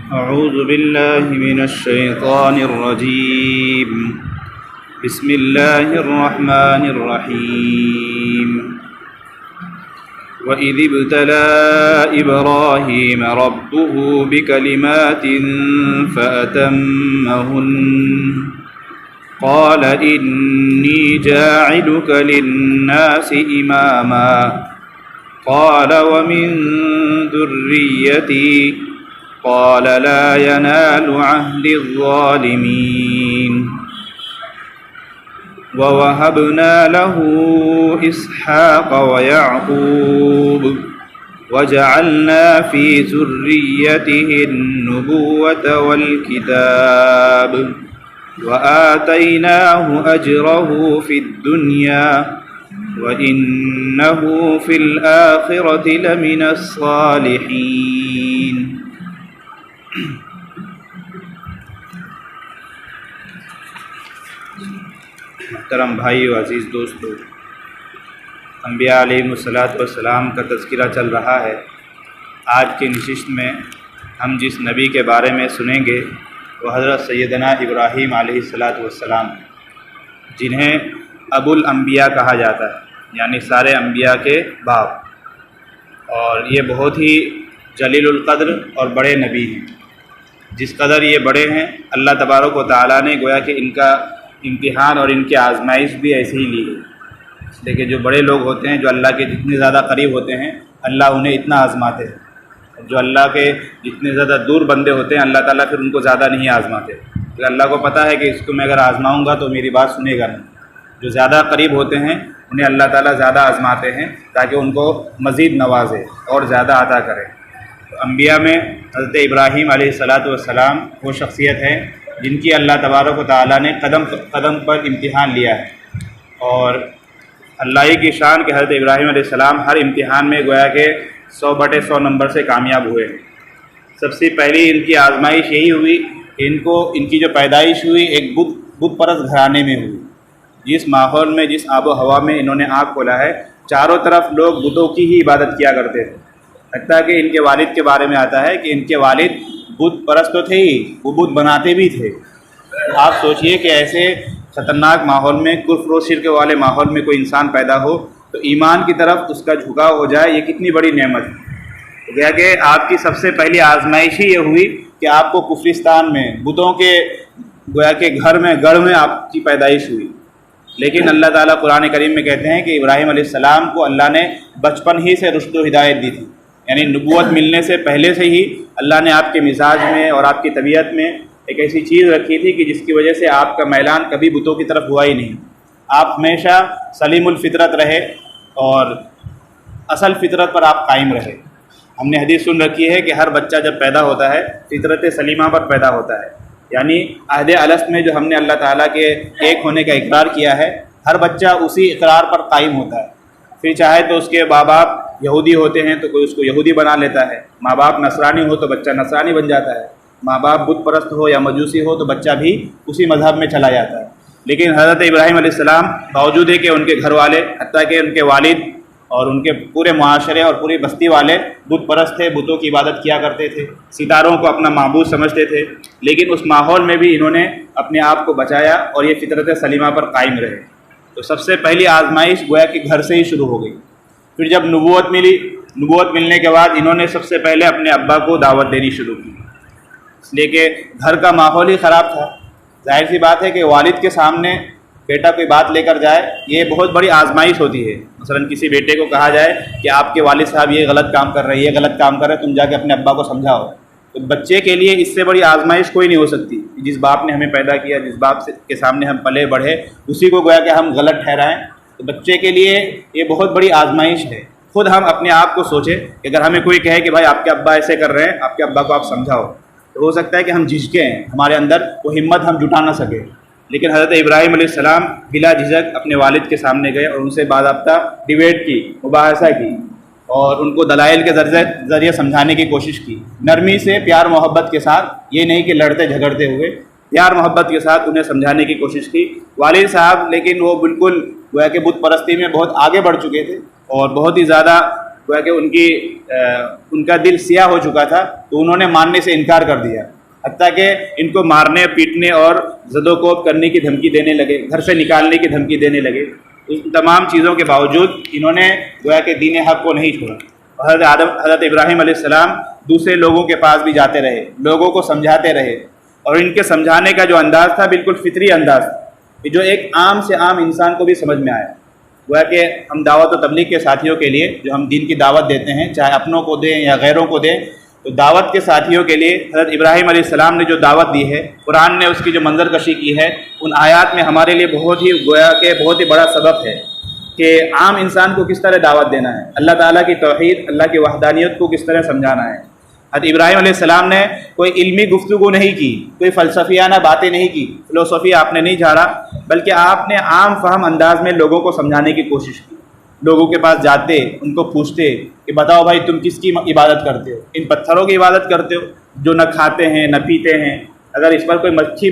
أعوذ بالله من الشيطان الرجيم. بسم الله الرحمن الرحيم. وإذ ابتلى إبراهيم ربه بكلمات فأتمهن قال إني جاعلك للناس إماما قال ومن ذريتي قال لا ينال عهد الظالمين. ووهبنا له إسحاق ويعقوب وجعلنا في ذريته النبوة والكتاب وآتيناه أجره في الدنيا وإنه في الآخرة لمن الصالحين. محترم بھائی و عزیز دوستو، انبیاء علیہم الصلاۃ کا تذکرہ چل رہا ہے۔ آج کی نشست میں ہم جس نبی کے بارے میں سنیں گے وہ حضرت سیدنا ابراہیم علیہ السلام، جنہیں ابو الانبیاء کہا جاتا ہے، یعنی سارے انبیاء کے باپ، اور یہ بہت ہی جلیل القدر اور بڑے نبی ہیں۔ جس قدر یہ بڑے ہیں، اللہ تبارک و تعالیٰ نے گویا کہ ان کا امتحان اور ان کی آزمائش بھی ایسے ہی لی ہے، اس لیے کہ جو بڑے لوگ ہوتے ہیں، جو اللہ کے جتنے زیادہ قریب ہوتے ہیں، اللہ انہیں اتنا آزماتے ہیں، جو اللہ کے جتنے زیادہ دور بندے ہوتے ہیں، اللہ تعالیٰ پھر ان کو زیادہ نہیں آزماتے، کیونکہ اللہ کو پتہ ہے کہ اس کو میں اگر آزماؤں گا تو میری بات سنے گا نہیں۔ جو زیادہ قریب ہوتے ہیں انہیں اللہ تعالیٰ زیادہ آزماتے ہیں تاکہ ان کو مزید نوازے اور زیادہ عطا کرے۔ تو انبیاء میں حضرت ابراہیم علیہ السلام وہ شخصیت ہے جن کی اللہ تبارک و تعالیٰ نے قدم قدم پر امتحان لیا ہے، اور اللہ ہی کی شان کہ حضرت ابراہیم علیہ السلام ہر امتحان میں گویا کہ 100/100 نمبر سے کامیاب ہوئے ہیں۔ سب سے پہلی ان کی آزمائش یہی ہوئی کہ ان کی جو پیدائش ہوئی ایک بت پرست گھرانے میں ہوئی۔ جس ماحول میں، جس آب و ہوا میں انہوں نے آنکھ کھولا ہے، چاروں طرف لوگ بتوں کی ہی عبادت کیا کرتے تھے، حتیٰ کہ ان کے والد کے بارے میں آتا ہے کہ ان کے والد بت پرست تو تھے ہی، وہ بت بناتے بھی تھے۔ آپ سوچئے کہ ایسے خطرناک ماحول میں، کفر و شرک والے ماحول میں کوئی انسان پیدا ہو تو ایمان کی طرف اس کا جھکاؤ ہو جائے، یہ کتنی بڑی نعمت ہے۔ گویا کہ آپ کی سب سے پہلی آزمائش ہی یہ ہوئی کہ آپ کو کفرستان میں، بتوں کے گویا کہ گھر میں، گڑھ میں آپ کی پیدائش ہوئی۔ لیکن اللہ تعالیٰ قرآن کریم میں کہتے ہیں کہ ابراہیم علیہ السلام کو اللہ نے بچپن ہی سے رشد و ہدایت دی تھی، یعنی نبوت ملنے سے پہلے سے ہی اللہ نے آپ کے مزاج میں اور آپ کی طبیعت میں ایک ایسی چیز رکھی تھی کہ جس کی وجہ سے آپ کا میلان کبھی بتوں کی طرف ہوا ہی نہیں۔ آپ ہمیشہ سلیم الفطرت رہے اور اصل فطرت پر آپ قائم رہے۔ ہم نے حدیث سن رکھی ہے کہ ہر بچہ جب پیدا ہوتا ہے فطرت سلیمہ پر پیدا ہوتا ہے، یعنی عہد الست میں جو ہم نے اللہ تعالیٰ کے ایک ہونے کا اقرار کیا ہے، ہر بچہ اسی اقرار پر قائم ہوتا ہے۔ پھر چاہے تو اس کے ماں باپ یہودی ہوتے ہیں تو کوئی اس کو یہودی بنا لیتا ہے، ماں باپ نصرانی ہو تو بچہ نصرانی بن جاتا ہے، ماں باپ بت پرست ہو یا مجوسی ہو تو بچہ بھی اسی مذہب میں چلا جاتا ہے۔ لیکن حضرت ابراہیم علیہ السلام باوجود ہے کہ ان کے گھر والے، حتیٰ کہ ان کے والد اور ان کے پورے معاشرے اور پوری بستی والے بت پرست تھے، بتوں کی عبادت کیا کرتے تھے، ستاروں کو اپنا معبود سمجھتے تھے، لیکن اس ماحول میں بھی انہوں نے اپنے آپ کو بچایا اور یہ فطرت سلیمہ پر قائم رہے۔ تو سب سے پہلی آزمائش گویا کہ گھر سے ہی شروع ہو گئی۔ پھر جب نبوت ملی، نبوت ملنے کے بعد انہوں نے سب سے پہلے اپنے ابا کو دعوت دینی شروع کی، اس لیے کہ گھر کا ماحول ہی خراب تھا۔ ظاہر سی بات ہے کہ والد کے سامنے بیٹا کوئی بات لے کر جائے، یہ بہت بڑی آزمائش ہوتی ہے۔ مثلا کسی بیٹے کو کہا جائے کہ آپ کے والد صاحب یہ غلط کام کر رہے ہیں، یہ غلط کام کر رہے ہیں، تم جا کے اپنے ابا کو سمجھاؤ، تو بچے کے لیے اس سے بڑی آزمائش کوئی نہیں ہو سکتی۔ جس باپ نے ہمیں پیدا کیا، جس باپ کے سامنے ہم پلے بڑھے، اسی کو گویا کہ ہم غلط ٹھہرائیں، تو بچے کے لیے یہ بہت بڑی آزمائش ہے۔ خود ہم اپنے آپ کو سوچیں کہ اگر ہمیں کوئی کہے کہ بھائی آپ کے ابا ایسے کر رہے ہیں، آپ کے ابا کو آپ سمجھاؤ، تو ہو سکتا ہے کہ ہم جھجکیں، ہمارے اندر وہ ہمت ہم جٹا نہ سکے۔ لیکن حضرت ابراہیم علیہ السلام بلا جھجک اپنے والد کے سامنے گئے اور ان سے باضابطہ ڈیبیٹ کی، مباحثہ کی، اور ان کو دلائل کے ذریعے سمجھانے کی کوشش کی، نرمی سے، پیار محبت کے ساتھ، یہ نہیں کہ لڑتے جھگڑتے ہوئے، پیار محبت کے ساتھ انہیں سمجھانے کی کوشش کی۔ والد صاحب لیکن وہ بالکل گویا کہ بت پرستی میں بہت آگے بڑھ چکے تھے اور بہت ہی زیادہ گویا کہ ان کا دل سیاہ ہو چکا تھا، تو انہوں نے ماننے سے انکار کر دیا، حتیٰ کہ ان کو مارنے پیٹنے اور زد و کوب کرنے کی دھمکی دینے لگے، گھر سے نکالنے کی دھمکی دینے لگے۔ ان تمام چیزوں کے باوجود انہوں نے گویا کہ دین حق کو نہیں چھوڑا۔ حضرت ابراہیم علیہ السلام دوسرے لوگوں کے پاس بھی جاتے رہے، لوگوں کو سمجھاتے رہے، اور ان کے سمجھانے کا جو انداز تھا بالکل فطری انداز تھا، جو ایک عام سے عام انسان کو بھی سمجھ میں آیا۔ گویا کہ ہم دعوت و تبلیغ کے ساتھیوں کے لیے جو ہم دین کی دعوت دیتے ہیں، چاہے اپنوں کو دیں یا غیروں کو دیں، تو دعوت کے ساتھیوں کے لیے حضرت ابراہیم علیہ السلام نے جو دعوت دی ہے، قرآن نے اس کی جو منظر کشی کی ہے، ان آیات میں ہمارے لیے بہت ہی بڑا سبق ہے کہ عام انسان کو کس طرح دعوت دینا ہے، اللہ تعالیٰ کی توحید، اللہ کی وحدانیت کو کس طرح سمجھانا ہے۔ حضرت ابراہیم علیہ السلام نے کوئی علمی گفتگو نہیں کی، کوئی فلسفیانہ باتیں نہیں کی، فلسفی آپ نے نہیں جھاڑا، بلکہ آپ نے عام فہم انداز میں لوگوں کو سمجھانے کی کوشش کی۔ لوگوں کے پاس جاتے، ان کو پوچھتے کہ بتاؤ بھائی تم کس کی عبادت کرتے ہو؟ ان پتھروں کی عبادت کرتے ہو جو نہ کھاتے ہیں نہ پیتے ہیں؟ اگر اس پر کوئی مچھر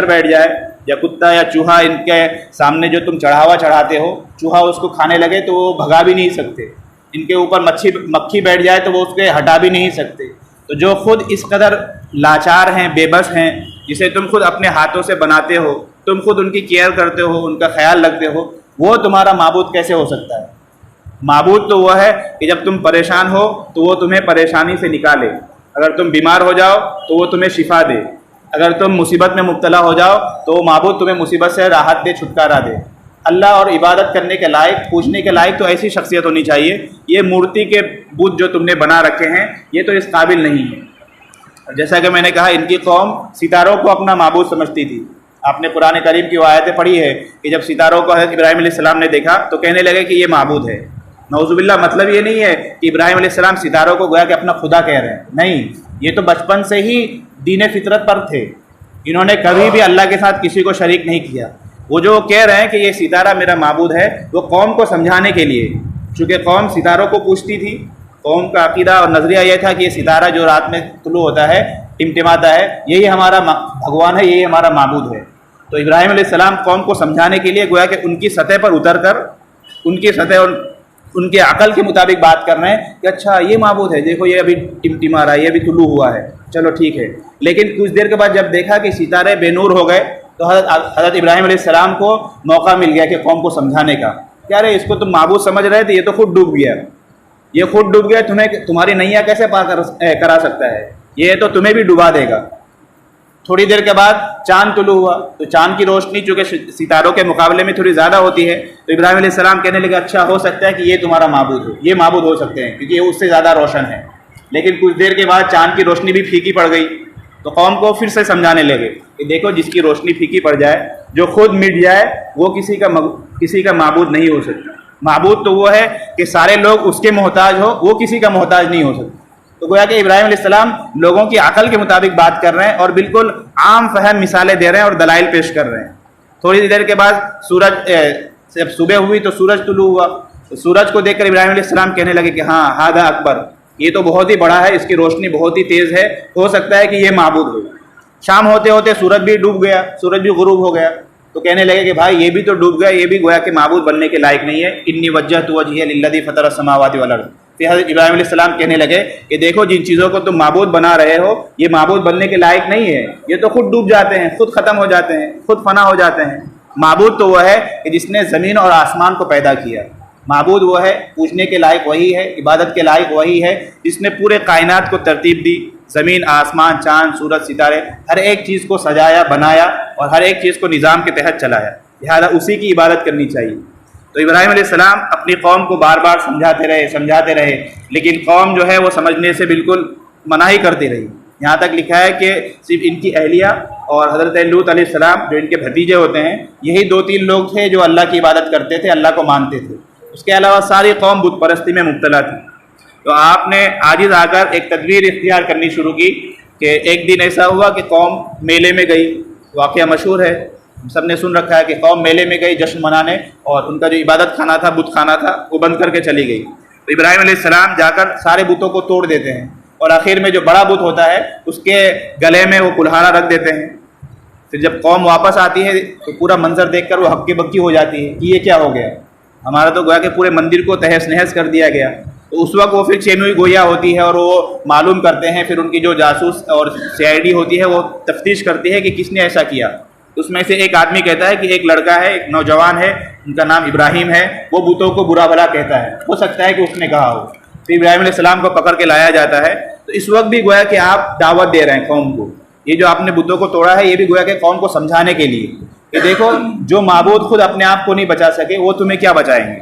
بیٹھ جائے یا کتا یا چوہا ان کے سامنے جو تم چڑھاوا چڑھاتے ہو، چوہا اس کو کھانے لگے تو وہ بھگا بھی نہیں سکتے، ان کے اوپر مکھی بیٹھ جائے تو وہ اس کے ہٹا بھی نہیں سکتے۔ تو جو خود اس قدر لاچار ہیں، بے بس ہیں، جسے تم خود اپنے ہاتھوں سے بناتے ہو، تم خود ان کی کیئر کرتے ہو، ان کا خیال رکھتے ہو، وہ تمہارا معبود کیسے ہو سکتا ہے؟ معبود تو وہ ہے کہ جب تم پریشان ہو تو وہ تمہیں پریشانی سے نکالے، اگر تم بیمار ہو جاؤ تو وہ تمہیں شفا دے، اگر تم مصیبت میں مبتلا ہو جاؤ تو وہ معبود تمہیں مصیبت سے راحت دے، چھٹکارا دے۔ اللہ اور عبادت کرنے کے لائق، پوچھنے کے لائق تو ایسی شخصیت ہونی چاہیے۔ یہ مورتی کے بت جو تم نے بنا رکھے ہیں یہ تو اس قابل نہیں ہے۔ جیسا کہ میں نے کہا، ان کی قوم ستاروں کو اپنا معبود سمجھتی تھی۔ آپ نے قرآن کریم کی وہ آیتیں پڑھی ہے کہ جب ستاروں کو حضرت ابراہیم علیہ السلام نے دیکھا تو کہنے لگے کہ یہ معبود ہے۔ نعوذ باللہ، مطلب یہ نہیں ہے کہ ابراہیم علیہ السلام ستاروں کو گویا کہ اپنا خدا کہہ رہے ہیں، نہیں، یہ تو بچپن سے ہی دین فطرت پر تھے، انہوں نے کبھی بھی اللہ کے ساتھ کسی کو شریک نہیں کیا۔ وہ جو کہہ رہے ہیں کہ یہ ستارہ میرا معبود ہے، وہ قوم کو سمجھانے کے لیے، چونکہ قوم ستاروں کو پوچھتی تھی، قوم کا عقیدہ اور نظریہ یہ تھا کہ یہ ستارہ جو رات میں طلوع ہوتا ہے، ٹمٹماتا ہے، یہی ہمارا بھگوان ہے، یہی ہمارا معبود ہے۔ تو ابراہیم علیہ السلام قوم کو سمجھانے کے لیے گویا کہ ان کی سطح پر اتر کر، ان کی سطح اور ان کے عقل کے مطابق بات کر رہے ہیں کہ اچھا یہ معبود ہے، دیکھو یہ ابھی ٹمٹما رہا ہے، یہ ابھی طلوع ہوا ہے، چلو ٹھیک ہے۔ لیکن کچھ دیر کے بعد جب دیکھا کہ ستارے بے نور ہو گئے تو حضرت ابراہیم علیہ السلام کو موقع مل گیا کہ قوم کو سمجھانے کا، کیا رہے اس کو تم معبود سمجھ رہے تھے، یہ تو خود ڈوب گیا، یہ خود ڈوب گیا، تمہاری نیا کیسے پار کرا سکتا ہے، یہ تو تمہیں بھی ڈبا دے گا۔ تھوڑی دیر کے بعد چاند طلوع ہوا تو چاند کی روشنی چونکہ ستاروں کے مقابلے میں تھوڑی زیادہ ہوتی ہے، تو ابراہیم علیہ السلام کہنے لگے اچھا ہو سکتا ہے کہ یہ تمہارا معبود ہو، یہ معبود ہو سکتے ہیں کیونکہ یہ اس سے زیادہ روشن ہے۔ لیکن کچھ دیر کے بعد چاند کی روشنی بھی پھیکی پڑ گئی تو قوم کو پھر سے سمجھانے لگے کہ دیکھو جس کی روشنی پھیکی پڑ جائے، جو خود مٹ جائے، وہ کسی کا معبود نہیں ہو سکتا۔ معبود تو وہ ہے کہ سارے لوگ اس کے محتاج ہو، وہ کسی کا محتاج نہیں ہو سکتا۔ تو گویا کہ ابراہیم علیہ السلام لوگوں کی عقل کے مطابق بات کر رہے ہیں اور بالکل عام فہم مثالیں دے رہے ہیں اور دلائل پیش کر رہے ہیں۔ تھوڑی دیر کے بعد جب صبح ہوئی تو سورج طلوع ہوا، تو سورج کو دیکھ کر ابراہیم علیہ السلام کہنے لگے کہ ہاں ہذا اکبر، یہ تو بہت ہی بڑا ہے، اس کی روشنی بہت ہی تیز ہے، ہو سکتا ہے کہ یہ معبود ہو۔ شام ہوتے ہوتے سورج بھی ڈوب گیا، سورج بھی غروب ہو گیا، تو کہنے لگے کہ بھائی یہ بھی تو ڈوب گیا، یہ بھی گویا کہ معبود بننے کے لائق نہیں ہے۔ انی وجہت وجہی للذی فطر السماوات والارض۔ پھر حضرت ابراہیم علیہ السلام کہنے لگے کہ دیکھو جن چیزوں کو تم معبود بنا رہے ہو یہ معبود بننے کے لائق نہیں ہے، یہ تو خود ڈوب جاتے ہیں، خود ختم ہو جاتے ہیں، خود فنا ہو جاتے ہیں۔ معبود تو وہ ہے کہ جس نے زمین اور آسمان کو پیدا کیا، معبود وہ ہے، پوجنے کے لائق وہی ہے، عبادت کے لائق وہی ہے جس نے پورے کائنات کو ترتیب دی، زمین، آسمان، چاند، سورج، ستارے، ہر ایک چیز کو سجایا، بنایا اور ہر ایک چیز کو نظام کے تحت چلایا، لہذا اسی کی عبادت کرنی چاہیے۔ تو ابراہیم علیہ السلام اپنی قوم کو بار بار سمجھاتے رہے، لیکن قوم جو ہے وہ سمجھنے سے بالکل مناہی کرتی رہی۔ یہاں تک لکھا ہے کہ صرف ان کی اہلیہ اور حضرت لوط علیہ السلام جو ان کے بھتیجے ہوتے ہیں، یہی 2-3 لوگ تھے جو اللہ کی عبادت کرتے تھے، اللہ کو مانتے تھے، اس کے علاوہ ساری قوم بت پرستی میں مبتلا تھی۔ تو آپ نے عاجز آ کر ایک تدبیر اختیار کرنی شروع کی کہ ایک دن ایسا ہوا کہ قوم میلے میں گئی، واقعہ مشہور ہے، سب نے سن رکھا ہے کہ قوم میلے میں گئی جشن منانے، اور ان کا جو عبادت خانہ تھا، بت خانہ تھا، وہ بند کر کے چلی گئی۔ تو ابراہیم علیہ السلام جا کر سارے بتوں کو توڑ دیتے ہیں اور آخر میں جو بڑا بت ہوتا ہے اس کے گلے میں وہ کلہاڑا رکھ دیتے ہیں۔ پھر جب قوم واپس آتی ہے تو پورا منظر دیکھ کر وہ ہکی بکی ہو جاتی ہے کہ یہ کیا ہو گیا، ہمارا تو گویا کہ پورے مندر کو تہس نہس کر دیا گیا۔ تو اس وقت وہ پھر چینوئی گویا ہوتی ہے اور وہ معلوم کرتے ہیں، پھر ان کی جو جاسوس اور CID ہوتی ہے وہ تفتیش کرتی ہے کہ کس نے ایسا کیا۔ اس میں سے ایک آدمی کہتا ہے کہ ایک لڑکا ہے، ایک نوجوان ہے، ان کا نام ابراہیم ہے، وہ بتوں کو برا بھلا کہتا ہے، ہو سکتا ہے کہ اس نے کہا ہو۔ پھر ابراہیم علیہ السلام کو پکڑ کے لایا جاتا ہے۔ تو اس وقت بھی گویا کہ آپ دعوت دے رہے ہیں قوم کو، یہ جو آپ نے بتوں کو توڑا ہے یہ بھی گویا کہ قوم کو سمجھانے کے لیے کہ دیکھو جو معبود خود اپنے آپ کو نہیں بچا سکے وہ تمہیں کیا بچائیں گے،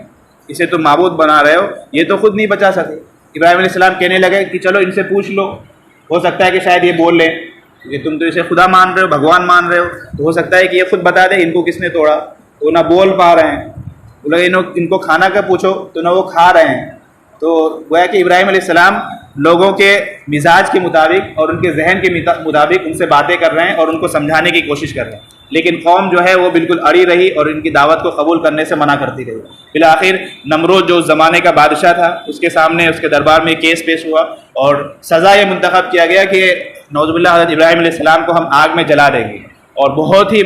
اسے تم معبود بنا رہے ہو، یہ تو خود نہیں بچا سکے۔ ابراہیم علیہ السلام کہنے لگے کہ چلو ان سے پوچھ لو، ہو سکتا ہے کہ شاید یہ بول لیں کہ تم تو اسے خدا مان رہے ہو، بھگوان مان رہے ہو، تو ہو سکتا ہے کہ یہ خود بتا دیں ان کو کس نے توڑا۔ تو نہ بول پا رہے ہیں، بولے ان کو کھانا کا پوچھو تو نہ وہ کھا رہے ہیں۔ تو گویا کہ ابراہیم علیہ السلام لوگوں کے مزاج کے مطابق اور ان کے ذہن کے مطابق ان سے باتیں کر رہے ہیں اور ان کو سمجھانے کی کوشش کر رہے ہیں، لیکن قوم جو ہے وہ بالکل اڑی رہی اور ان کی دعوت کو قبول کرنے سے منع کرتی رہی۔ بالآخر نمرود جو اس زمانے کا بادشاہ تھا، اس کے سامنے اس کے دربار میں کیس پیش ہوا اور سزا یہ منتخب کیا گیا کہ نعوذ باللہ حضرت ابراہیم علیہ السلام کو ہم آگ میں جلا دیں گے، اور بہت ہی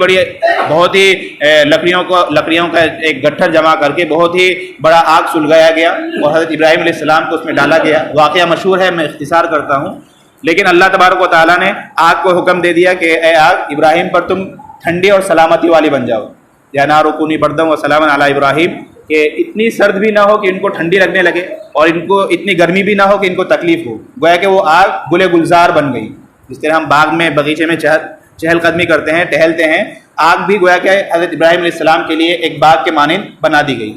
لکڑیوں کا ایک گٹھر جمع کر کے بہت ہی بڑا آگ سلگایا گیا اور حضرت ابراہیم علیہ السلام کو اس میں ڈالا گیا۔ واقعہ مشہور ہے، میں اختصار کرتا ہوں، لیکن اللہ تبارک و تعالیٰ نے آگ کو حکم دے دیا کہ اے آگ، ابراہیم پر تم ٹھنڈی اور سلامتی والی بن جاؤ، یا نارو کونی بردم و سلام علی ابراہیم، کہ اتنی سرد بھی نہ ہو کہ ان کو ٹھنڈی لگنے لگے اور ان کو اتنی گرمی بھی نہ ہو کہ ان کو تکلیف ہو۔ گویا کہ وہ آگ گل گلزار بن گئی، جس طرح ہم باغ میں بغیچے میں چہل قدمی کرتے ہیں، ٹہلتے ہیں، آگ بھی گویا کہ حضرت ابراہیم علیہ السلام کے لیے ایک باغ کے مانند بنا دی گئی۔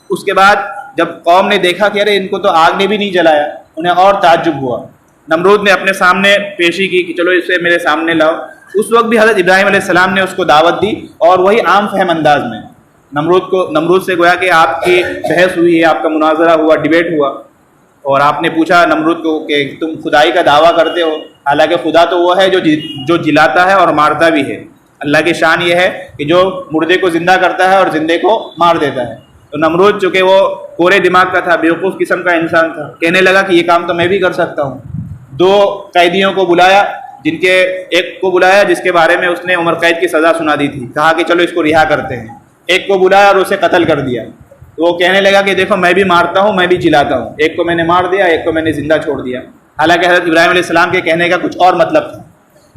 اس کے بعد جب قوم نے دیکھا کہ ارے ان کو تو آگ نے بھی نہیں جلایا، انہیں اور تعجب ہوا۔ نمرود نے اپنے سامنے پیشی کی کہ چلو اسے میرے سامنے لاؤ۔ اس وقت بھی حضرت ابراہیم علیہ السلام نے اس کو دعوت دی اور وہی عام فہم انداز میں نمرود سے گویا کہ آپ کی بحث ہوئی ہے، آپ کا مناظرہ ہوا، ڈیبیٹ ہوا، اور آپ نے پوچھا نمرود کو کہ تم خدائی کا دعویٰ کرتے ہو، حالانکہ خدا تو وہ ہے جو جلاتا ہے اور مارتا بھی ہے۔ اللہ کی شان یہ ہے کہ جو مردے کو زندہ کرتا ہے اور زندے کو مار دیتا ہے۔ تو نمرود چونکہ وہ کورے دماغ کا تھا، بیوقوف قسم کا انسان تھا، کہنے لگا کہ یہ کام تو میں بھی کر سکتا ہوں۔ 2 قیدیوں کو بلایا، ایک کو بلایا جس کے بارے میں اس نے عمر قید کی سزا سنا دی تھی، کہا کہ چلو اس کو رہا کرتے ہیں۔ ایک کو بلایا اور اسے قتل کر دیا۔ تو وہ کہنے لگا کہ دیکھو میں بھی مارتا ہوں، میں بھی جلاتا ہوں، ایک کو میں نے مار دیا، ایک کو میں نے زندہ چھوڑ دیا۔ حالانکہ حضرت ابراہیم علیہ السلام کے کہنے کا کچھ اور مطلب تھا۔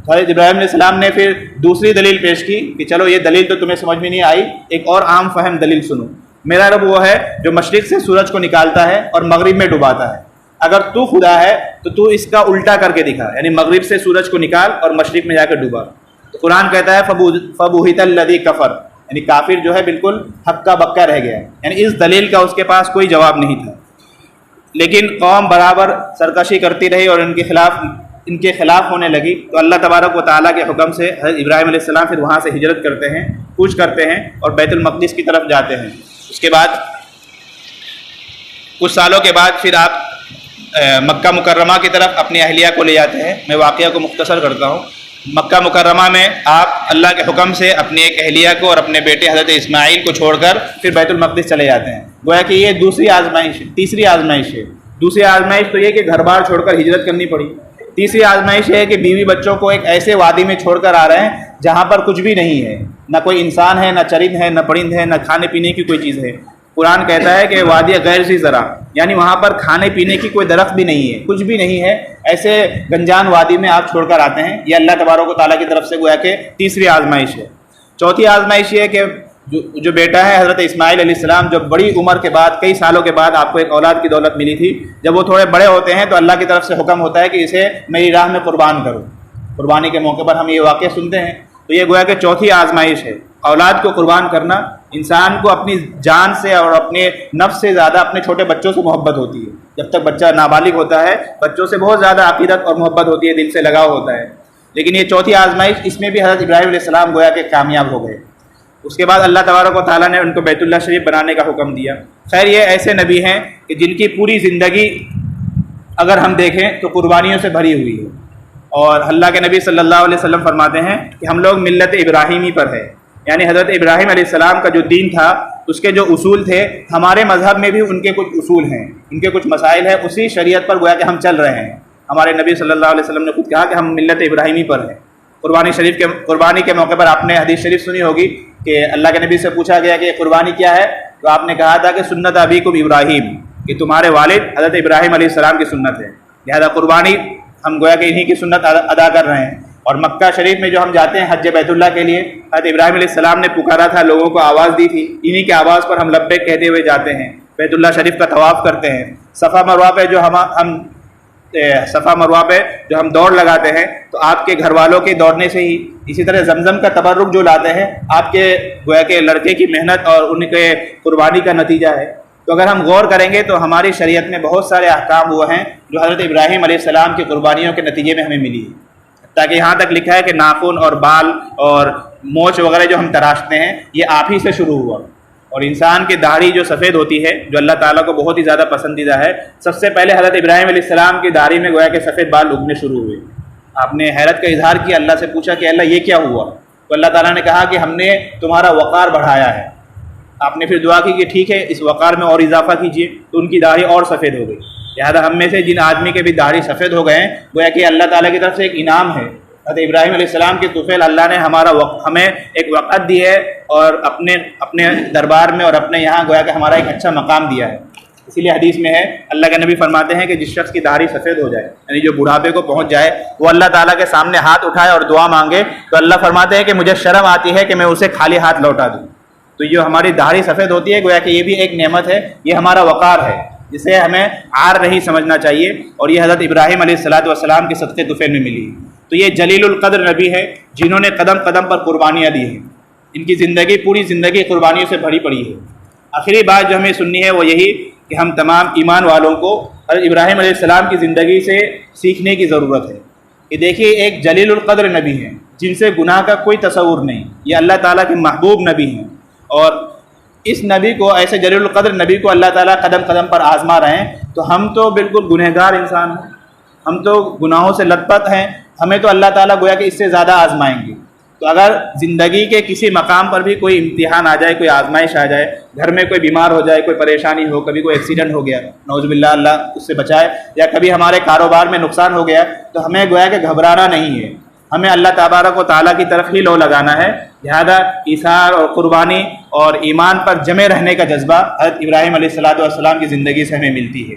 حضرت ابراہیم علیہ السلام نے پھر دوسری دلیل پیش کی کہ چلو یہ دلیل تو تمہیں سمجھ میں نہیں آئی، ایک اور عام فہم دلیل سنو۔ میرا رب وہ ہے جو مشرق سے سورج کو نکالتا ہے اور مغرب میں ڈباتا ہے۔ اگر تو خدا ہے تو تو اس کا الٹا کر کے دکھا، یعنی مغرب سے سورج کو نکال اور مشرق میں جا کے ڈبا۔ تو قرآن کہتا ہے فبہت الذی کفر، یعنی کافر جو ہے بالکل ہکا بکا رہ گیا، یعنی اس دلیل کا اس کے پاس کوئی جواب نہیں تھا۔ لیکن قوم برابر سرکشی کرتی رہی اور ان کے خلاف ہونے لگی، تو اللہ تبارک و تعالیٰ کے حکم سے حضرت ابراہیم علیہ السلام پھر وہاں سے ہجرت کرتے ہیں، کوچ کرتے ہیں اور بیت المقدس کی طرف جاتے ہیں۔ اس کے بعد کچھ سالوں کے بعد پھر آپ مکہ مکرمہ کی طرف اپنی اہلیہ کو لے جاتے ہیں۔ میں واقعہ کو مختصر کرتا ہوں۔ مکہ مکرمہ میں آپ اللہ کے حکم سے اپنی ایک اہلیہ کو اور اپنے بیٹے حضرت اسماعیل کو چھوڑ کر پھر بیت المقدس چلے جاتے ہیں۔ گویا کہ یہ تیسری آزمائش ہے۔ دوسری آزمائش تو یہ کہ گھر بار چھوڑ کر ہجرت کرنی پڑی۔ تیسری آزمائش ہے کہ بیوی بچوں کو ایک ایسے وادی میں چھوڑ کر آ رہے ہیں جہاں پر کچھ بھی نہیں ہے، نہ کوئی انسان ہے، نہ چرند ہے، نہ پرند ہے، نہ کھانے پینے کی کوئی چیز ہے۔ قرآن کہتا ہے کہ وادی غیر ذی زرع، یعنی وہاں پر کھانے پینے کی کوئی درخت بھی نہیں ہے، کچھ بھی نہیں ہے، ایسے گنجان وادی میں آپ چھوڑ کر آتے ہیں۔ یہ اللہ تبارک و تعالیٰ کی طرف سے گویا کہ تیسری آزمائش ہے۔ چوتھی آزمائش یہ ہے کہ جو بیٹا ہے حضرت اسماعیل علیہ السلام، جو بڑی عمر کے بعد کئی سالوں کے بعد آپ کو ایک اولاد کی دولت ملی تھی، جب وہ تھوڑے بڑے ہوتے ہیں تو اللہ کی طرف سے حکم ہوتا ہے کہ اسے میری راہ میں قربان کرو۔ قربانی کے موقع پر ہم یہ واقعہ سنتے ہیں۔ تو یہ گویا کہ چوتھی آزمائش ہے، اولاد کو قربان کرنا۔ انسان کو اپنی جان سے اور اپنے نفس سے زیادہ اپنے چھوٹے بچوں سے محبت ہوتی ہے۔ جب تک بچہ نابالغ ہوتا ہے بچوں سے بہت زیادہ عقیدت اور محبت ہوتی ہے، دل سے لگاؤ ہوتا ہے۔ لیکن یہ چوتھی آزمائش، اس میں بھی حضرت ابراہیم علیہ السلام گویا کہ کامیاب ہو گئے۔ اس کے بعد اللہ تبارک و تعالیٰ نے ان کو بیت اللہ شریف بنانے کا حکم دیا۔ خیر یہ ایسے نبی ہیں کہ جن کی پوری زندگی اگر ہم دیکھیں تو قربانیوں سے بھری ہوئی ہے، اور اللہ کے نبی صلی اللہ علیہ وسلم فرماتے ہیں کہ ہم لوگ ملت ابراہیمی پر ہے، یعنی حضرت ابراہیم علیہ السلام کا جو دین تھا، اس کے جو اصول تھے، ہمارے مذہب میں بھی ان کے کچھ اصول ہیں، ان کے کچھ مسائل ہیں، اسی شریعت پر گویا کہ ہم چل رہے ہیں۔ ہمارے نبی صلی اللہ علیہ وسلم نے خود کہا کہ ہم ملت ابراہیمی پر ہیں۔ قربانی کے موقع پر آپ نے حدیث شریف سنی ہوگی کہ اللہ کے نبی سے پوچھا گیا کہ قربانی کیا ہے، تو آپ نے کہا تھا کہ سنت ابیکم ابراہیم، کہ تمہارے والد حضرت ابراہیم علیہ السلام کی سنت ہے، لہذا قربانی ہم گویا کہ انہی کی سنت ادا کر رہے ہیں۔ اور مکہ شریف میں جو ہم جاتے ہیں حج بیت اللہ کے لیے، حضرت ابراہیم علیہ السلام نے پکارا تھا، لوگوں کو آواز دی تھی، انہی کے آواز پر ہم لبیک کہتے ہوئے جاتے ہیں، بیت اللہ شریف کا طواف کرتے ہیں۔ صفا مروہ پہ جو ہم دوڑ لگاتے ہیں تو آپ کے گھر والوں کے دوڑنے سے ہی، اسی طرح زمزم کا تبرک جو لاتے ہیں آپ کے گویا کہ لڑکے کی محنت اور ان کے قربانی کا نتیجہ ہے۔ تو اگر ہم غور کریں گے تو ہماری شریعت میں بہت سارے احکام وہ ہیں جو حضرت ابراہیم علیہ السلام کی قربانیوں کے نتیجے میں ہمیں ملی ہے، تاکہ یہاں تک لکھا ہے کہ ناخن اور بال اور مونچھ وغیرہ جو ہم تراشتے ہیں یہ آپ ہی سے شروع ہوا، اور انسان کی داڑھی جو سفید ہوتی ہے جو اللہ تعالیٰ کو بہت ہی زیادہ پسندیدہ ہے، سب سے پہلے حضرت ابراہیم علیہ السلام کی داڑھی میں گویا کہ سفید بال اگنے شروع ہوئے۔ آپ نے حیرت کا اظہار کیا، اللہ سے پوچھا کہ اللہ یہ کیا ہوا؟ تو اللہ تعالیٰ نے کہا کہ ہم نے تمہارا وقار بڑھایا ہے۔ آپ نے پھر دعا کی کہ ٹھیک ہے اس وقار میں اور اضافہ کیجیے، تو ان کی داڑھی اور سفید ہو گئی۔ لہٰذا ہم میں سے جن آدمی کے بھی داڑھی سفید ہو گئے ہیں گویا کہ اللہ تعالیٰ کی طرف سے ایک انعام ہے۔ حضرت ابراہیم علیہ السلام کے طفیل اللہ نے ہمیں ایک وقت دی ہے اور اپنے دربار میں اور اپنے یہاں گویا کہ ہمارا ایک اچھا مقام دیا ہے۔ اسی لیے حدیث میں ہے، اللہ کے نبی فرماتے ہیں کہ جس شخص کی داڑھی سفید ہو جائے، یعنی جو بڑھاپے کو پہنچ جائے، وہ اللہ تعالیٰ کے سامنے ہاتھ اٹھائے اور دعا مانگے تو اللہ فرماتے ہیں کہ مجھے شرم آتی ہے کہ میں اسے خالی ہاتھ لوٹا دوں۔ تو جو ہماری داڑھی سفید ہوتی ہے گویا کہ یہ بھی ایک نعمت ہے، یہ ہمارا وقار ہے، جسے ہمیں عار نہیں سمجھنا چاہیے، اور یہ حضرت ابراہیم علیہ السلام کے صدقے طفیل میں ملی۔ تو یہ جلیل القدر نبی ہے جنہوں نے قدم قدم پر قربانیاں دی ہیں، ان کی زندگی پوری زندگی قربانیوں سے بھری پڑی ہے۔ آخری بات جو ہمیں سننی ہے وہ یہی کہ ہم تمام ایمان والوں کو حضرت ابراہیم علیہ السلام کی زندگی سے سیکھنے کی ضرورت ہے کہ دیکھیے ایک جلیل القدر نبی ہیں جن سے گناہ کا کوئی تصور نہیں، یہ اللہ تعالیٰ کے محبوب نبی ہیں، اور اس نبی کو، ایسے جلیل القدر نبی کو اللہ تعالیٰ قدم قدم پر آزما رہے ہیں، تو ہم تو بالکل گنہگار انسان ہیں، ہم تو گناہوں سے لت پت ہیں، ہمیں تو اللہ تعالیٰ گویا کہ اس سے زیادہ آزمائیں گے۔ تو اگر زندگی کے کسی مقام پر بھی کوئی امتحان آ جائے، کوئی آزمائش آ جائے، گھر میں کوئی بیمار ہو جائے، کوئی پریشانی ہو، کبھی کوئی ایکسیڈنٹ ہو گیا، نعوذ باللہ اللہ اس سے بچائے، یا کبھی ہمارے کاروبار میں نقصان ہو گیا، تو ہمیں گویا کہ گھبرانا نہیں ہے، ہمیں اللہ تبارک و تعالیٰ کی طرف ہی لو لگانا ہے۔ لہذا ایثار اور قربانی اور ایمان پر جمے رہنے کا جذبہ حضرت ابراہیم علیہ السلام کی زندگی سے ہمیں ملتی ہے۔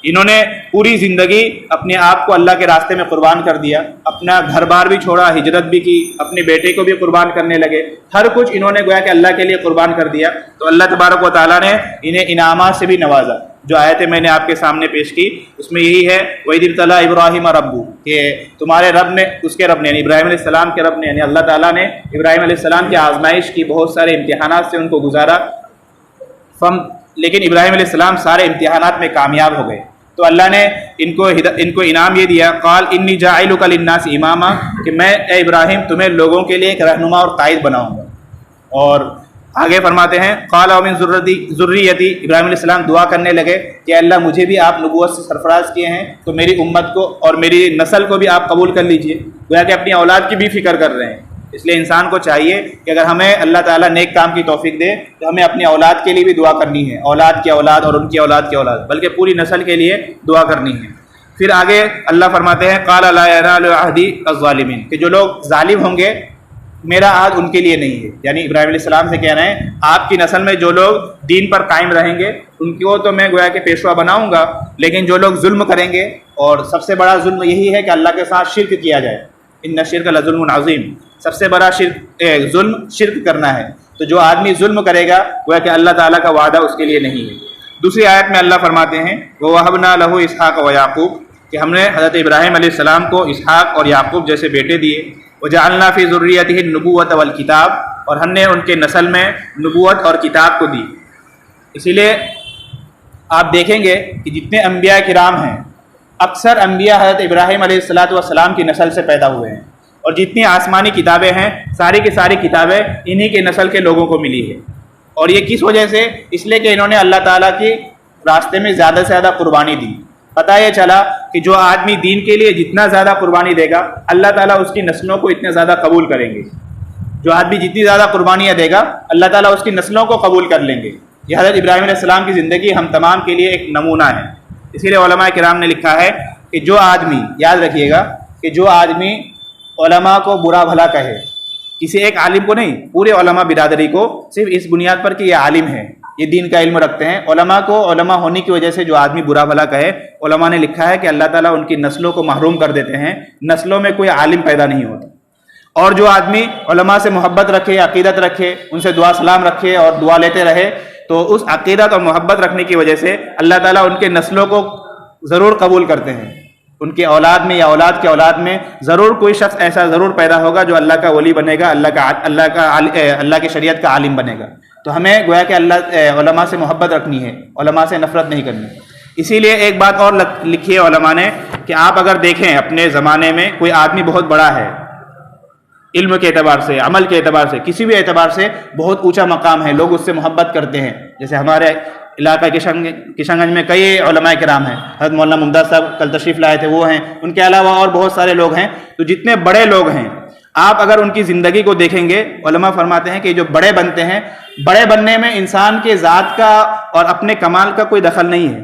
انہوں نے پوری زندگی اپنے آپ کو اللہ کے راستے میں قربان کر دیا، اپنا گھر بار بھی چھوڑا، ہجرت بھی کی، اپنے بیٹے کو بھی قربان کرنے لگے، ہر کچھ انہوں نے گویا کہ اللہ کے لیے قربان کر دیا۔ تو اللہ تبارک و تعالیٰ نے انہیں انعامات سے بھی نوازا۔ جو آیتیں میں نے آپ کے سامنے پیش کی اس میں یہی ہے، وَإِذِ ابْتَلَىٰ إِبْرَاهِيمَ رَبُّهُ، کہ تمہارے رب نے، اس کے رب نے یعنی ابراہیم علیہ السلام کے رب نے، یعنی اللہ تعالیٰ نے ابراہیم علیہ السلام کی آزمائش کی، بہت سارے امتحانات سے ان کو گزارا، لیکن ابراہیم علیہ السلام سارے امتحانات میں کامیاب ہو گئے۔ تو اللہ نے ان کو انعام یہ دیا، قال انی جاعلک للناس اماما، کہ میں اے ابراہیم تمہیں لوگوں کے لیے ایک رہنما اور قائد بناؤں گا۔ اور آگے فرماتے ہیں، قال ومن ذریتی، ابراہیم علیہ السلام دعا کرنے لگے کہ اللہ مجھے بھی آپ نبوت سے سرفراز کیے ہیں، تو میری امت کو اور میری نسل کو بھی آپ قبول کر لیجئے، گویا کہ اپنی اولاد کی بھی فکر کر رہے ہیں۔ اس لیے انسان کو چاہیے کہ اگر ہمیں اللہ تعالیٰ نیک کام کی توفیق دے تو ہمیں اپنی اولاد کے لیے بھی دعا کرنی ہے، اولاد کی اولاد اور ان کی اولاد کی اولاد، بلکہ پوری نسل کے لیے دعا کرنی ہے۔ پھر آگے اللہ فرماتے ہیں، قال لا ينال عهدي الظالمين، کہ جو لوگ ظالم ہوں گے میرا عہد ان کے لیے نہیں ہے، یعنی ابراہیم علیہ السلام سے کہہ رہے ہیں آپ کی نسل میں جو لوگ دین پر قائم رہیں گے ان کو تو میں گویا کہ پیشوا بناؤں گا، لیکن جو لوگ ظلم کریں گے، اور سب سے بڑا ظلم یہی ہے کہ اللہ کے ساتھ شرک کیا جائے، ان الشرک لظلم عظیم، سب سے بڑا ظلم شرک کرنا ہے۔ تو جو آدمی ظلم کرے گا گویا کہ اللہ تعالیٰ کا وعدہ اس کے لیے نہیں ہے۔ دوسری آیت میں اللہ فرماتے ہیں، وَوَهَبْنَا لَهُ إِسْحَاقَ وَيَعْقُوبَ، کہ ہم نے حضرت ابراہیم علیہ السلام کو اسحاق اور یعقوب جیسے بیٹے دیے، وَجَعَلْنَا فِي ذُرِّيَّتِهِ النُّبُوَّةَ وَالْكِتَابَ، اور ہم نے ان کے نسل میں نبوت اور کتاب کو دی۔ اسی لیے آپ دیکھیں گے کہ جتنے انبیاء کرام ہیں اکثر انبیاء حضرت ابراہیم علیہ السلام کی نسل سے پیدا ہوئے ہیں، اور جتنی آسمانی کتابیں ہیں ساری کی ساری کتابیں انہی کے نسل کے لوگوں کو ملی ہے۔ اور یہ کس وجہ سے؟ اس لیے کہ انہوں نے اللہ تعالیٰ کی راستے میں زیادہ سے زیادہ قربانی دی۔ پتہ یہ چلا کہ جو آدمی دین کے لیے جتنا زیادہ قربانی دے گا اللہ تعالیٰ اس کی نسلوں کو اتنے زیادہ قبول کریں گے، جو آدمی جتنی زیادہ قربانیاں دے گا اللہ تعالیٰ اس کی نسلوں کو قبول کر لیں گے۔ یہ حضرت ابراہیم علیہ السلام کی زندگی ہم تمام کے لیے ایک نمونہ ہے۔ اسی لیے علماء کرام نے لکھا ہے کہ جو آدمی، یاد رکھیے گا کہ جو آدمی علماء کو برا بھلا کہے، کسی ایک عالم کو نہیں، پورے علماء برادری کو، صرف اس بنیاد پر کہ یہ عالم ہے یہ دین کا علم رکھتے ہیں. علماء کو علماء ہونے کی وجہ سے جو آدمی برا بھلا کہے، علماء نے لکھا ہے کہ اللہ تعالیٰ ان کی نسلوں کو محروم کر دیتے ہیں، نسلوں میں کوئی عالم پیدا نہیں ہوتا. اور جو آدمی علماء سے محبت رکھے، عقیدت رکھے، ان سے دعا سلام رکھے اور دعا لیتے رہے، تو اس عقیدت اور محبت رکھنے کی وجہ سے اللہ تعالیٰ ان کے نسلوں کو ضرور قبول کرتے ہیں. ان کے اولاد میں یا اولاد کے اولاد میں ضرور کوئی شخص ایسا ضرور پیدا ہوگا جو اللہ کا ولی بنے گا، اللہ کی شریعت کا عالم بنے گا. تو ہمیں گویا کہ علماء سے محبت رکھنی ہے، علماء سے نفرت نہیں کرنی. اسی لیے ایک بات اور لکھی ہے علماء نے کہ آپ اگر دیکھیں اپنے زمانے میں کوئی آدمی بہت بڑا ہے، علم کے اعتبار سے، عمل کے اعتبار سے، کسی بھی اعتبار سے بہت اونچا مقام ہے، لوگ اس سے محبت کرتے ہیں. جیسے ہمارے علاقہ کشن گنج میں کئی علماء کرام ہیں، حضرت مولانا ممتاز صاحب کل تشریف لائے تھے، وہ ہیں. ان کے علاوہ اور بہت سارے لوگ ہیں. تو جتنے بڑے لوگ ہیں، آپ اگر ان کی زندگی کو دیکھیں گے، علماء فرماتے ہیں کہ جو بڑے بنتے ہیں، بڑے بننے میں انسان کے ذات کا اور اپنے کمال کا کوئی دخل نہیں ہے.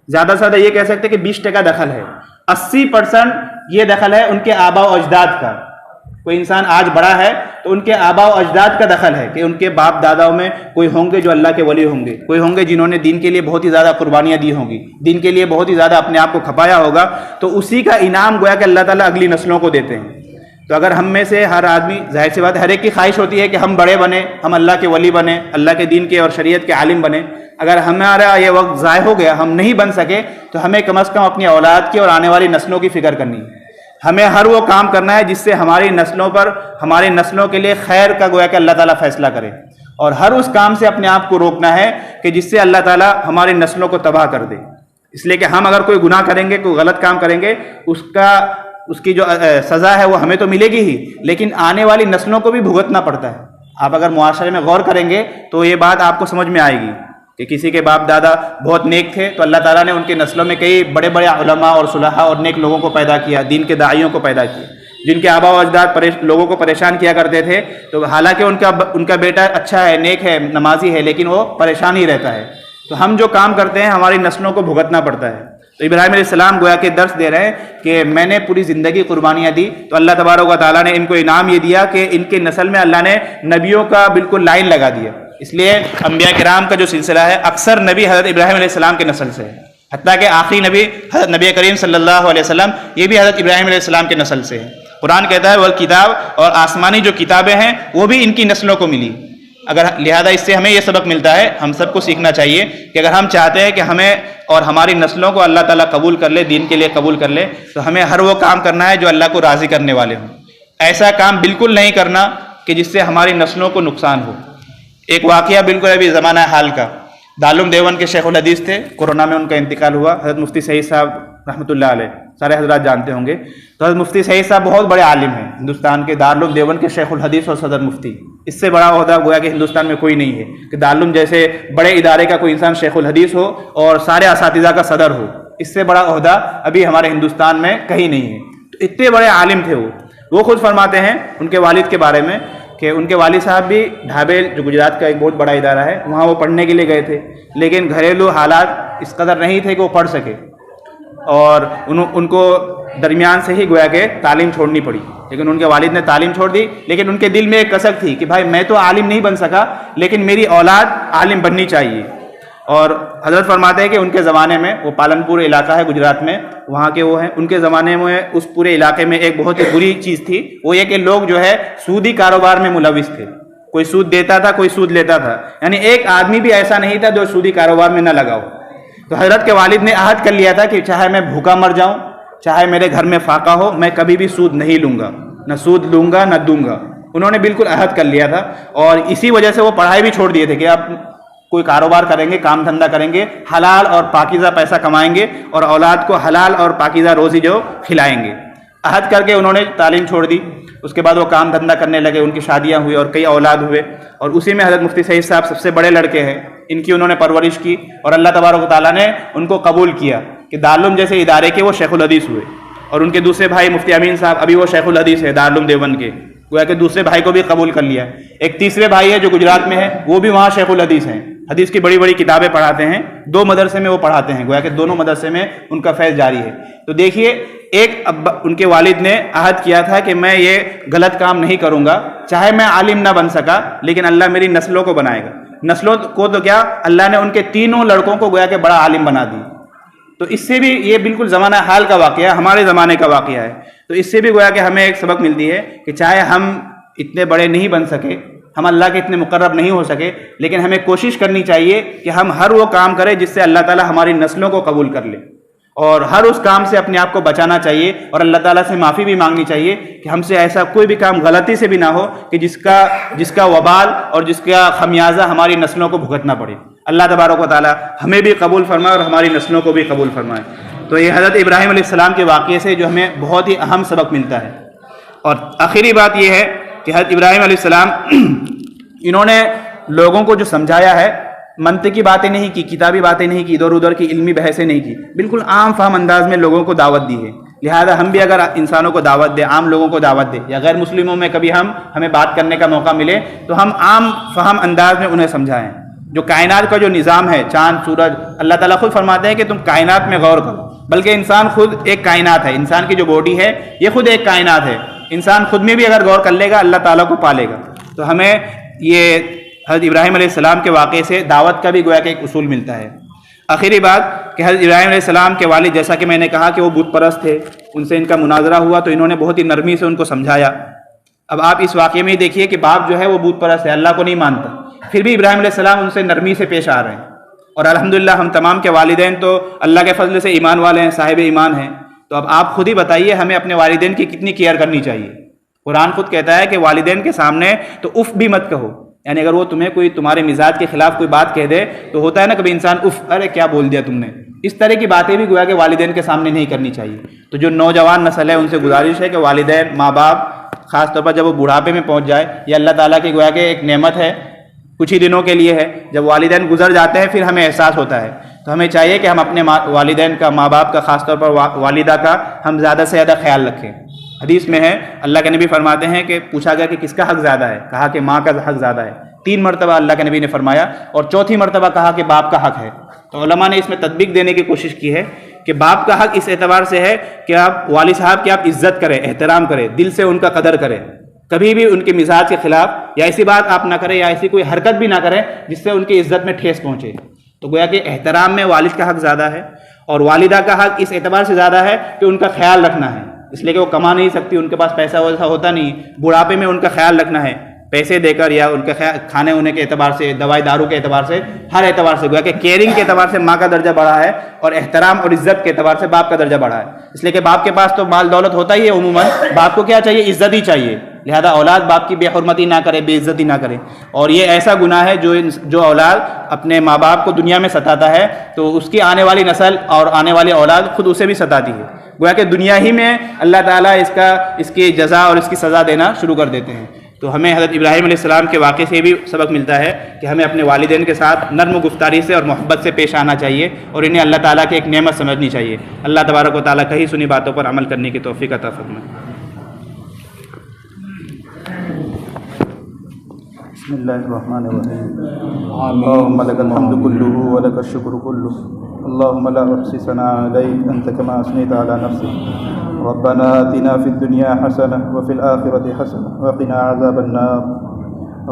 زیادہ سے زیادہ یہ کہہ سکتے ہیں کہ 20% دخل ہے. 80% یہ دخل ہے ان کے آباء و اجداد کا. کوئی انسان آج بڑا ہے تو ان کے آباء و اجداد کا دخل ہے کہ ان کے باپ داداؤں میں کوئی ہوں گے جو اللہ کے ولی ہوں گے، کوئی ہوں گے جنہوں نے دین کے لیے بہت ہی زیادہ قربانیاں دی ہوں گی، دین کے لیے بہت ہی زیادہ اپنے آپ کو کھپایا ہوگا. تو اسی کا انعام گویا کہ اللہ تعالیٰ اگلی نسلوں کو دیتے ہیں. تو اگر ہم میں سے ہر آدمی، ظاہر سی بات ہے ہر ایک کی خواہش ہوتی ہے کہ ہم بڑے بنیں، ہم اللہ کے ولی بنیں، اللہ کے دین کے اور شریعت کے عالم بنیں. اگر ہمارا یہ وقت ضائع ہو گیا، ہم نہیں بن سکے، تو ہمیں کم از کم اپنی اولاد کی اور آنے والی نسلوں کی فکر کرنی ہے. ہمیں ہر وہ کام کرنا ہے جس سے ہماری نسلوں پر، ہماری نسلوں کے لیے خیر کا گویا کہ اللہ تعالیٰ فیصلہ کرے. اور ہر اس کام سے اپنے آپ کو روکنا ہے کہ جس سے اللہ تعالیٰ ہماری نسلوں کو تباہ کر دے. اس لیے کہ ہم اگر کوئی گناہ کریں گے، کوئی غلط کام کریں گے، اس کی جو سزا ہے وہ ہمیں تو ملے گی ہی، لیکن آنے والی نسلوں کو بھی بھگتنا پڑتا ہے. آپ اگر معاشرے میں غور کریں گے تو یہ بات آپ کو سمجھ میں آئے گی کہ کسی کے باپ دادا بہت نیک تھے تو اللہ تعالیٰ نے ان کی نسلوں میں کئی بڑے بڑے علماء اور صلحاء اور نیک لوگوں کو پیدا کیا، دین کے داعیوں کو پیدا کیا. جن کے آباء و اجداد لوگوں کو پریشان کیا کرتے تھے، تو حالانکہ ان کا بیٹا اچھا ہے، نیک ہے، نمازی ہے، لیکن وہ پریشان ہی رہتا ہے. تو ہم جو کام کرتے ہیں ہماری نسلوں کو بھگتنا پڑتا ہے. تو ابراہیم علیہ السلام گویا کہ درس دے رہے ہیں کہ میں نے پوری زندگی قربانیاں دی، تو اللہ تبارک و تعالیٰ نے ان کو انعام یہ دیا کہ ان کے نسل میں اللہ نے نبیوں کا بالکل لائن لگا دیا. اس لیے انبیاء کرام کا جو سلسلہ ہے اکثر نبی حضرت ابراہیم علیہ السلام کے نسل سے ہے، حتیٰ کہ آخری نبی حضرت نبی کریم صلی اللہ علیہ وسلم یہ بھی حضرت ابراہیم علیہ السلام کے نسل سے ہے. قرآن کہتا ہے وہ کتاب، اور آسمانی جو کتابیں ہیں وہ بھی ان کی نسلوں کو ملی. اگر لہذا اس سے ہمیں یہ سبق ملتا ہے، ہم سب کو سیکھنا چاہیے کہ اگر ہم چاہتے ہیں کہ ہمیں اور ہماری نسلوں کو اللہ تعالیٰ قبول کر لے، دین کے لیے قبول کر لے، تو ہمیں ہر وہ کام کرنا ہے جو اللہ کو راضی کرنے والے ہوں. ایسا کام بالکل نہیں کرنا کہ جس سے ہماری نسلوں کو نقصان ہو. ایک واقعہ بالکل ابھی زمانہ حال کا، دارالعلوم دیوبند کے شیخ الحدیث تھے، کورونا میں ان کا انتقال ہوا. حضرت مفتی سعید صاحب رحمۃ اللہ علیہ، سارے حضرات جانتے ہوں گے. تو حضرت مفتی سعید صاحب بہت بڑے عالم ہیں، ہندوستان کے دارالعلوم دیوبند کے شیخ الحدیث اور صدر مفتی. اس سے بڑا عہدہ گویا کہ ہندوستان میں کوئی نہیں ہے کہ دارالعلوم جیسے بڑے ادارے کا کوئی انسان شیخ الحدیث ہو اور سارے اساتذہ کا صدر ہو. اس سے بڑا عہدہ ابھی ہمارے ہندوستان میں کہیں نہیں ہے. تو اتنے بڑے عالم تھے وہ خود فرماتے ہیں ان کے والد کے بارے میں کہ ان کے والد صاحب بھی ڈھابے، جو گجرات کا ایک بہت بڑا ادارہ ہے، وہاں وہ پڑھنے کے لیے گئے تھے، لیکن گھریلو حالات اس قدر نہیں تھے کہ وہ پڑھ سکے، اور ان کو درمیان سے ہی گویا کہ تعلیم چھوڑنی پڑی. لیکن ان کے والد نے تعلیم چھوڑ دی، لیکن ان کے دل میں ایک کسک تھی کہ بھائی میں تو عالم نہیں بن سکا، لیکن میری اولاد عالم بننی چاہیے. اور حضرت فرماتے ہیں کہ ان کے زمانے میں، وہ پالنپور علاقہ ہے گجرات میں، وہاں کے وہ ہیں، ان کے زمانے میں اس پورے علاقے میں ایک بہت ہی بری چیز تھی، وہ یہ کہ لوگ جو ہے سودی کاروبار میں ملوث تھے. کوئی سود دیتا تھا، کوئی سود لیتا تھا، یعنی ایک آدمی بھی ایسا نہیں تھا جو سودی کاروبار میں نہ لگا ہو. تو حضرت کے والد نے عہد کر لیا تھا کہ چاہے میں بھوکا مر جاؤں، چاہے میرے گھر میں فاقہ ہو، میں کبھی بھی سود نہیں لوں گا، نہ سود لوں گا نہ دوں گا. انہوں نے بالکل عہد کر لیا تھا، اور اسی وجہ سے وہ پڑھائی بھی چھوڑ دیے تھے کہ اب کوئی کاروبار کریں گے، کام دھندا کریں گے، حلال اور پاکیزہ پیسہ کمائیں گے، اور اولاد کو حلال اور پاکیزہ روزی جو کھلائیں گے. عہد کر کے انہوں نے تعلیم چھوڑ دی. اس کے بعد وہ کام دھندا کرنے لگے، ان کی شادیاں ہوئی اور کئی اولاد ہوئے، اور اسی میں حضرت مفتی سعید صاحب سب سے بڑے لڑکے ہیں. ان کی انہوں نے پرورش کی، اور اللہ تبارک و تعالیٰ نے ان کو قبول کیا کہ دارالعلوم جیسے ادارے کے وہ شیخ الحدیث ہوئے. اور ان کے دوسرے بھائی مفتی امین صاحب، ابھی وہ شیخ الحدیث ہے دارالعلوم دیوبند کے، گویا کہ دوسرے بھائی کو بھی قبول کر لیا. ایک تیسرے بھائی ہے جو گجرات میں ہے، وہ بھی وہاں شیخ الحدیث ہیں، حدیث کی بڑی بڑی کتابیں پڑھاتے ہیں، 2 مدرسے میں وہ پڑھاتے ہیں، گویا کہ دونوں مدرسے میں ان کا فیض جاری ہے. تو دیکھیے ایک ان کے والد نے عہد کیا تھا کہ میں یہ غلط کام نہیں کروں گا، چاہے میں عالم نہ بن سکا لیکن اللہ میری نسلوں کو بنائے گا. نسلوں کو تو کیا اللہ نے ان کے تینوں لڑکوں کو گویا کہ بڑا عالم بنا دی. تو اس سے بھی یہ بالکل زمانہ حال کا واقعہ ہے، ہمارے زمانے کا واقعہ ہے. تو اس سے بھی گویا کہ ہمیں ایک سبق ملتی ہے کہ چاہے ہم اتنے بڑے نہیں بن سکے، ہم اللہ کے اتنے مقرب نہیں ہو سکے، لیکن ہمیں کوشش کرنی چاہیے کہ ہم ہر وہ کام کریں جس سے اللہ تعالیٰ ہماری نسلوں کو قبول کر لے، اور ہر اس کام سے اپنے آپ کو بچانا چاہیے، اور اللہ تعالیٰ سے معافی بھی مانگنی چاہیے کہ ہم سے ایسا کوئی بھی کام غلطی سے بھی نہ ہو کہ جس کا وبال اور جس کا خمیازہ ہماری نسلوں کو بھگتنا پڑے. اللہ تبارک و تعالیٰ ہمیں بھی قبول فرمائے اور ہماری نسلوں کو بھی قبول فرمائے. تو یہ حضرت ابراہیم علیہ السلام کے واقعے سے جو ہمیں بہت ہی اہم سبق ملتا ہے. اور آخری بات یہ ہے کہ حضرت ابراہیم علیہ السلام انہوں نے لوگوں کو جو سمجھایا ہے، منطقی باتیں نہیں کی، کتابی باتیں نہیں کی، ادھر ادھر کی علمی بحثیں نہیں کی، بالکل عام فہم انداز میں لوگوں کو دعوت دی ہے. لہذا ہم بھی اگر انسانوں کو دعوت دیں، عام لوگوں کو دعوت دیں، یا غیر مسلموں میں کبھی ہمیں بات کرنے کا موقع ملے تو ہم عام فہم انداز میں انہیں سمجھائیں. جو کائنات کا جو نظام ہے، چاند سورج، اللہ تعالیٰ خود فرماتے ہیں کہ تم کائنات میں غور کرو، بلکہ انسان خود ایک کائنات ہے، انسان کی جو باڈی ہے یہ خود ایک کائنات ہے. انسان خود میں بھی اگر غور کر لے گا اللہ تعالیٰ کو پالے گا. تو ہمیں یہ حضرت ابراہیم علیہ السلام کے واقعے سے دعوت کا بھی گویا کہ ایک اصول ملتا ہے. آخری بات کہ حضرت ابراہیم علیہ السلام کے والد، جیسا کہ میں نے کہا کہ وہ بت پرست تھے، ان سے ان کا مناظرہ ہوا تو انہوں نے بہت ہی نرمی سے ان کو سمجھایا. اب آپ اس واقعے میں ہی دیکھیے کہ باپ جو ہے وہ بت پرست ہے، اللہ کو نہیں مانتا، پھر بھی ابراہیم علیہ السلام ان سے نرمی سے پیش آ رہے ہیں. اور الحمدللہ ہم تمام کے والدین تو اللہ کے فضل سے ایمان والے ہیں، صاحب ایمان ہیں. تو اب آپ خود ہی بتائیے ہمیں اپنے والدین کی کتنی کیئر کرنی چاہیے. قرآن خود کہتا ہے کہ والدین کے سامنے تو اف بھی مت کہو، یعنی اگر وہ تمہارے مزاج کے خلاف کوئی بات کہہ دے تو ہوتا ہے نا کبھی انسان اف، ارے کیا بول دیا تم نے، اس طرح کی باتیں بھی گویا کہ والدین کے سامنے نہیں کرنی چاہیے. تو جو نوجوان نسل ہے ان سے گزارش ہے کہ والدین، ماں باپ، خاص طور پر جب وہ بڑھاپے میں پہنچ جائے، یہ اللہ تعالیٰ کی گویا کہ ایک نعمت ہے، کچھ ہی دنوں کے لیے ہے. جب والدین گزر جاتے ہیں پھر ہمیں احساس ہوتا ہے. تو ہمیں چاہیے کہ ہم اپنے والدین کا، ماں باپ کا، خاص طور پر والدہ کا ہم زیادہ سے زیادہ خیال رکھیں. حدیث میں ہے، اللہ کے نبی فرماتے ہیں کہ پوچھا گیا کہ کس کا حق زیادہ ہے، کہا کہ ماں کا حق زیادہ ہے. 3 مرتبہ اللہ کے نبی نے فرمایا، اور چوتھی مرتبہ کہا کہ باپ کا حق ہے. تو علماء نے اس میں تطبیق دینے کی کوشش کی ہے کہ باپ کا حق اس اعتبار سے ہے کہ آپ والد صاحب کی آپ عزت کریں، احترام کریں، دل سے ان کا قدر کریں، کبھی بھی ان کے مزاج کے خلاف یا ایسی بات آپ نہ کریں یا ایسی کوئی حرکت بھی نہ کریں جس سے ان کی عزت میں ٹھیس پہنچے. تو گویا کہ احترام میں والد کا حق زیادہ ہے، اور والدہ کا حق اس اعتبار سے زیادہ ہے کہ ان کا خیال رکھنا ہے، اس لیے کہ وہ کما نہیں سکتی، ان کے پاس پیسہ ویسا ہوتا نہیں، بڑھاپے میں ان کا خیال رکھنا ہے، پیسے دے کر یا ان کے کھانے ہونے کے اعتبار سے، دوائی دارو کے اعتبار سے، ہر اعتبار سے گویا کہ کیئرنگ کے اعتبار سے ماں کا درجہ بڑھا ہے، اور احترام اور عزت کے اعتبار سے باپ کا درجہ بڑھا ہے. اس لیے کہ باپ کے پاس تو مال دولت ہوتا ہی ہے عموماً، باپ کو کیا چاہیے؟ عزت ہی چاہیے. لہذا اولاد باپ کی بے حرمتی نہ کرے، بے عزتی نہ کرے. اور یہ ایسا گناہ ہے جو اولاد اپنے ماں باپ کو دنیا میں ستاتا ہے تو اس کی آنے والی نسل اور آنے والی اولاد خود اسے بھی ستاتی ہے. گویا کہ دنیا ہی میں اللہ تعالیٰ اس کی جزا اور اس کی سزا دینا شروع کر دیتے ہیں. تو ہمیں حضرت ابراہیم علیہ السلام کے واقعے سے بھی سبق ملتا ہے کہ ہمیں اپنے والدین کے ساتھ نرم گفتاری سے اور محبت سے پیش آنا چاہیے، اور انہیں اللہ تعالیٰ کی ایک نعمت سمجھنی چاہیے. اللہ تبارک و تعالیٰ کہی سنی باتوں پر عمل کرنے کی توفیق عطا فرمائے. بسم اللہ الرحمن الرحیم. اللهم لك الحمد كله ولك الشكر كله. اللهم لا احصي ثناء عليك انت كما اثنيت على نفسك. ربنا آتنا في الدنيا حسنة وفي الآخرة حسنة وقنا عذاب النار.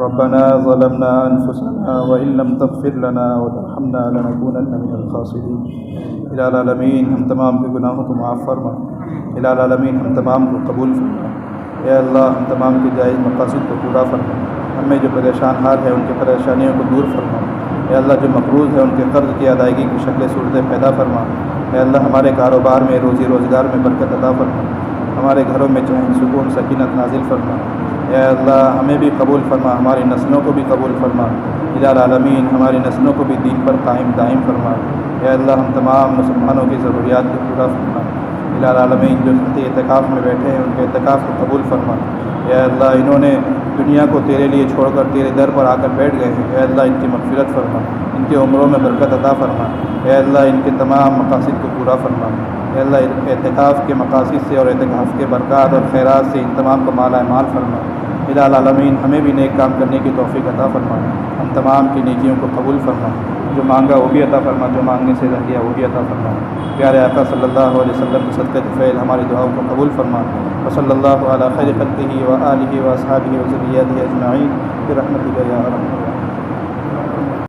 ربنا ظلمنا أنفسنا وإن لم تغفر لنا وترحمنا لنكونن من الخاسرين. الہ العالمین ہم تمام کے گناہوں کو معاف فرما. الہ العالمین ہم تمام کو قبول فرما. اے اللہ ہم تمام کے جائز مقاصد کو پورا فرما. ہمیں جو پریشان حال ہے ان کی پریشانیوں کو دور فرما. اے اللہ جو مقروض ہے ان کے قرض کی ادائیگی کی شکل صورتیں پیدا فرما. اے اللہ ہمارے کاروبار میں، روزی روزگار میں برکت عطا فرما. ہمارے گھروں میں چین، سکون، سکینت نازل فرما. اے اللہ ہمیں بھی قبول فرما، ہماری نسلوں کو بھی قبول فرما. الہ العالمین ہماری نسلوں کو بھی دین پر قائم دائم فرما. اے اللہ ہم تمام مسلمانوں کی ضروریات کو پورا فرما. الہ العالمین جو اعتکاف میں بیٹھے ہیں ان کے اعتکاف کو قبول فرما. اے اللہ انہوں نے دنیا کو تیرے لیے چھوڑ کر تیرے در پر آ کر بیٹھ گئے ہیں. اے اللہ ان کی مغفرت فرما، ان کے عمروں میں برکت عطا فرما. اے اللہ ان کے تمام مقاصد کو پورا فرما. اے اللہ اعتکاف کے مقاصد سے اور اعتکاف کے برکات اور خیرات سے ان تمام کو مالا مال فرما. الہ العالمین ہمیں بھی نیک کام کرنے کی توفیق عطا فرما. ہم تمام کی نیکیوں کو قبول فرما. جو مانگا وہ بھی عطا فرما، جو مانگنے سے رہ گیا وہ بھی عطا فرما. پیارے آقا صلی اللہ علیہ وسلم کے صدقہ فعل ہماری دعاؤں کو قبول فرما. وصلی اللہ علی خیر خلقہ و آلہ و اصحابہ و ذریاتہ اجمعین برحمتک یا ارحم الراحمین.